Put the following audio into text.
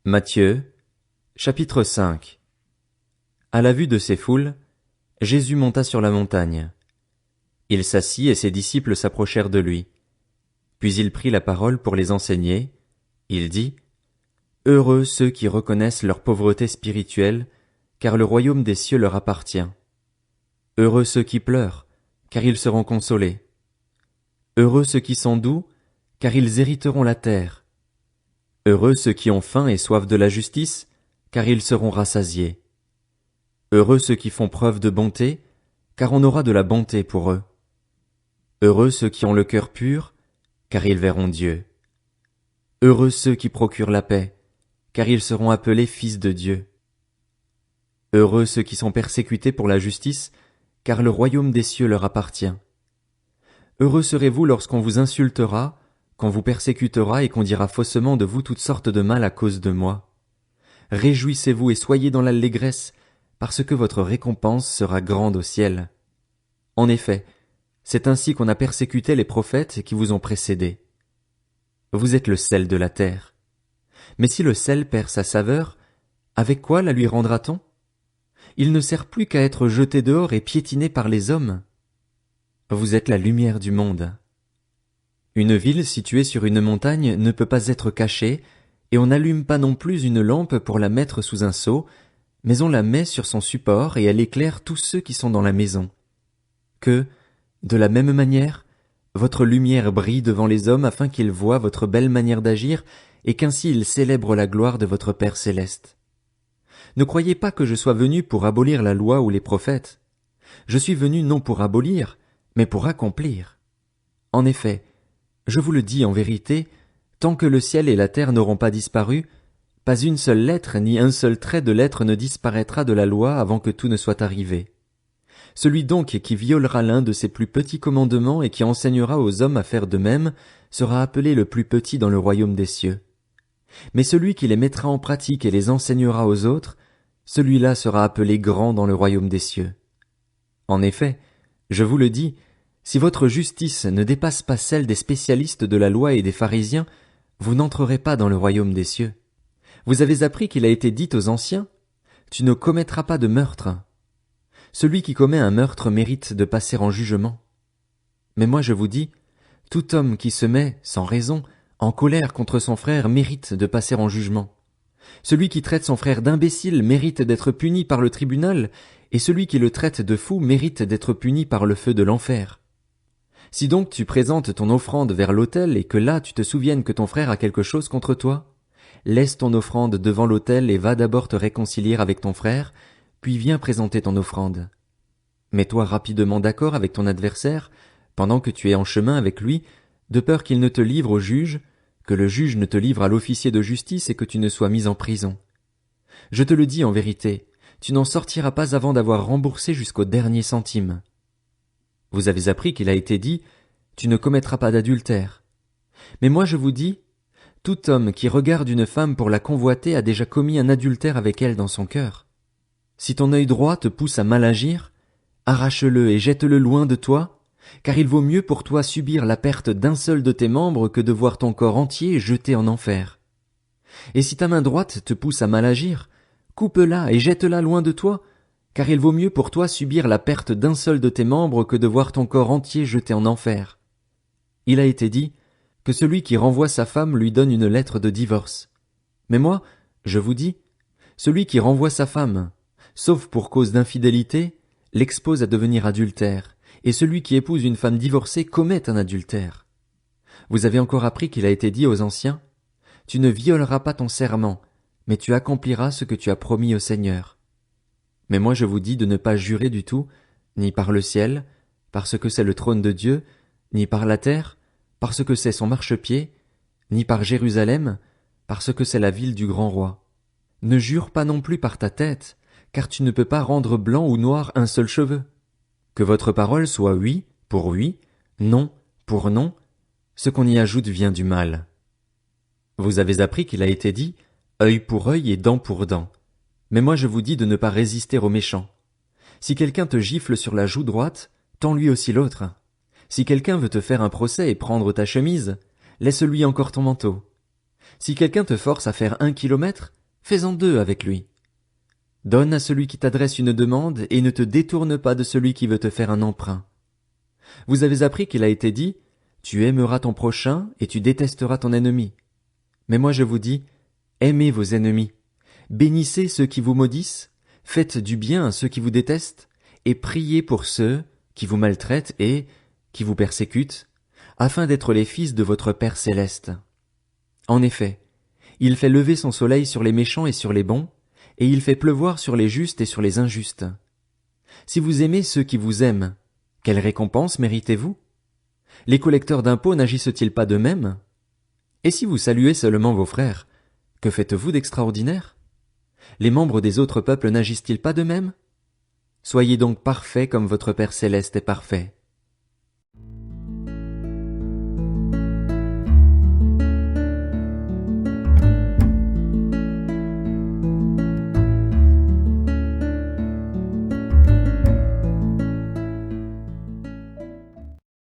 Matthieu, chapitre 5. À la vue de ces foules, Jésus monta sur la montagne. Il s'assit et ses disciples s'approchèrent de lui. Puis il prit la parole pour les enseigner. Il dit, « Heureux ceux qui reconnaissent leur pauvreté spirituelle, car le royaume des cieux leur appartient. Heureux ceux qui pleurent, car ils seront consolés. Heureux ceux qui sont doux, car ils hériteront la terre. Heureux ceux qui ont faim et soif de la justice, car ils seront rassasiés. Heureux ceux qui font preuve de bonté, car on aura de la bonté pour eux. Heureux ceux qui ont le cœur pur, car ils verront Dieu. Heureux ceux qui procurent la paix, car ils seront appelés fils de Dieu. Heureux ceux qui sont persécutés pour la justice, car le royaume des cieux leur appartient. Heureux serez-vous lorsqu'on vous insultera, qu'on vous persécutera et qu'on dira faussement de vous toutes sortes de mal à cause de moi. Réjouissez-vous et soyez dans l'allégresse, parce que votre récompense sera grande au ciel. En effet, c'est ainsi qu'on a persécuté les prophètes qui vous ont précédés. Vous êtes le sel de la terre. Mais si le sel perd sa saveur, avec quoi la lui rendra-t-on? Il ne sert plus qu'à être jeté dehors et piétiné par les hommes. Vous êtes la lumière du monde. Une ville située sur une montagne ne peut pas être cachée, et on n'allume pas non plus une lampe pour la mettre sous un seau, mais on la met sur son support et elle éclaire tous ceux qui sont dans la maison. Que, de la même manière, votre lumière brille devant les hommes afin qu'ils voient votre belle manière d'agir et qu'ainsi ils célèbrent la gloire de votre Père céleste. Ne croyez pas que je sois venu pour abolir la loi ou les prophètes. Je suis venu non pour abolir, mais pour accomplir. En effet, je vous le dis en vérité, tant que le ciel et la terre n'auront pas disparu, pas une seule lettre ni un seul trait de lettre ne disparaîtra de la loi avant que tout ne soit arrivé. Celui donc qui violera l'un de ces plus petits commandements et qui enseignera aux hommes à faire de même sera appelé le plus petit dans le royaume des cieux. Mais celui qui les mettra en pratique et les enseignera aux autres, celui-là sera appelé grand dans le royaume des cieux. En effet, je vous le dis, si votre justice ne dépasse pas celle des spécialistes de la loi et des pharisiens, vous n'entrerez pas dans le royaume des cieux. Vous avez appris qu'il a été dit aux anciens, « Tu ne commettras pas de meurtre. » Celui qui commet un meurtre mérite de passer en jugement. Mais moi je vous dis, tout homme qui se met, sans raison, en colère contre son frère mérite de passer en jugement. Celui qui traite son frère d'imbécile mérite d'être puni par le tribunal, et celui qui le traite de fou mérite d'être puni par le feu de l'enfer. Si donc tu présentes ton offrande vers l'autel et que là tu te souviennes que ton frère a quelque chose contre toi, laisse ton offrande devant l'autel et va d'abord te réconcilier avec ton frère, puis viens présenter ton offrande. Mets-toi rapidement d'accord avec ton adversaire, pendant que tu es en chemin avec lui, de peur qu'il ne te livre au juge, que le juge ne te livre à l'officier de justice et que tu ne sois mis en prison. Je te le dis en vérité, tu n'en sortiras pas avant d'avoir remboursé jusqu'au dernier centime. Vous avez appris qu'il a été dit, tu ne commettras pas d'adultère. Mais moi je vous dis, tout homme qui regarde une femme pour la convoiter a déjà commis un adultère avec elle dans son cœur. Si ton œil droit te pousse à mal agir, arrache-le et jette-le loin de toi, car il vaut mieux pour toi subir la perte d'un seul de tes membres que de voir ton corps entier jeté en enfer. Et si ta main droite te pousse à mal agir, coupe-la et jette-la loin de toi, car il vaut mieux pour toi subir la perte d'un seul de tes membres que de voir ton corps entier jeté en enfer. Il a été dit que celui qui renvoie sa femme lui donne une lettre de divorce. Mais moi, je vous dis, celui qui renvoie sa femme, sauf pour cause d'infidélité, l'expose à devenir adultère, et celui qui épouse une femme divorcée commet un adultère. Vous avez encore appris qu'il a été dit aux anciens, « Tu ne violeras pas ton serment, mais tu accompliras ce que tu as promis au Seigneur. » Mais moi je vous dis de ne pas jurer du tout, ni par le ciel, parce que c'est le trône de Dieu, ni par la terre, parce que c'est son marchepied, ni par Jérusalem, parce que c'est la ville du grand roi. Ne jure pas non plus par ta tête, car tu ne peux pas rendre blanc ou noir un seul cheveu. Que votre parole soit oui pour oui, non pour non, ce qu'on y ajoute vient du mal. Vous avez appris qu'il a été dit, œil pour œil et dent pour dent. Mais moi je vous dis de ne pas résister aux méchants. Si quelqu'un te gifle sur la joue droite, tends-lui aussi l'autre. Si quelqu'un veut te faire un procès et prendre ta chemise, laisse-lui encore ton manteau. Si quelqu'un te force à faire 1 kilomètre, fais-en 2 avec lui. Donne à celui qui t'adresse une demande et ne te détourne pas de celui qui veut te faire un emprunt. Vous avez appris qu'il a été dit, tu aimeras ton prochain et tu détesteras ton ennemi. Mais moi je vous dis, aimez vos ennemis, bénissez ceux qui vous maudissent, faites du bien à ceux qui vous détestent, et priez pour ceux qui vous maltraitent et qui vous persécutent, afin d'être les fils de votre Père céleste. En effet, il fait lever son soleil sur les méchants et sur les bons, et il fait pleuvoir sur les justes et sur les injustes. Si vous aimez ceux qui vous aiment, quelle récompense méritez-vous? Les collecteurs d'impôts n'agissent-ils pas de même? Et si vous saluez seulement vos frères, que faites-vous d'extraordinaire? Les membres des autres peuples n'agissent-ils pas de même? Soyez donc parfaits comme votre Père céleste est parfait.